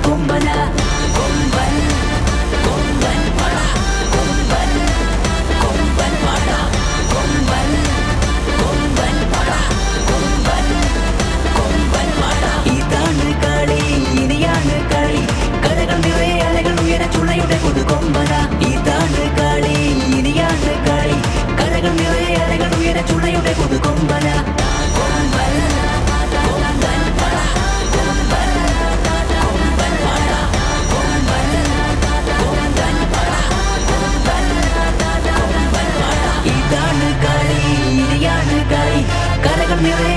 കൊമ്പന കൊമ്പൻ കൊമ്പൻ പട കൊമ്പൻ കൊമ്പൻ പട കൊമ്പൻ കൊമ്പൻ പട കൊമ്പൻ കൊമ്പൻ പട ഇതാണ് കളി ഇനിയാണ് കളി കരകൾ നിറയെ അലകൾ ഉയരെ ചുണയുടെ പുതുകൊമ്പന ഇതാണ് കളി ഇനിയാണ് കളി കരകൾ നിറയെ അലകൾ ഉയരെ ചുണയുടെ പുതുകൊമ്പന കൊമ്പൻ കൊമ്പൻ പട കൊമ്പൻ കൊമ്പൻ പട കൊമ്പൻ കൊമ്പൻ പട കൊമ്പൻ കൊമ്പൻ പട ഇതാണ് കളി ഇനിയാണ് കളി കരകൾ നിറയെ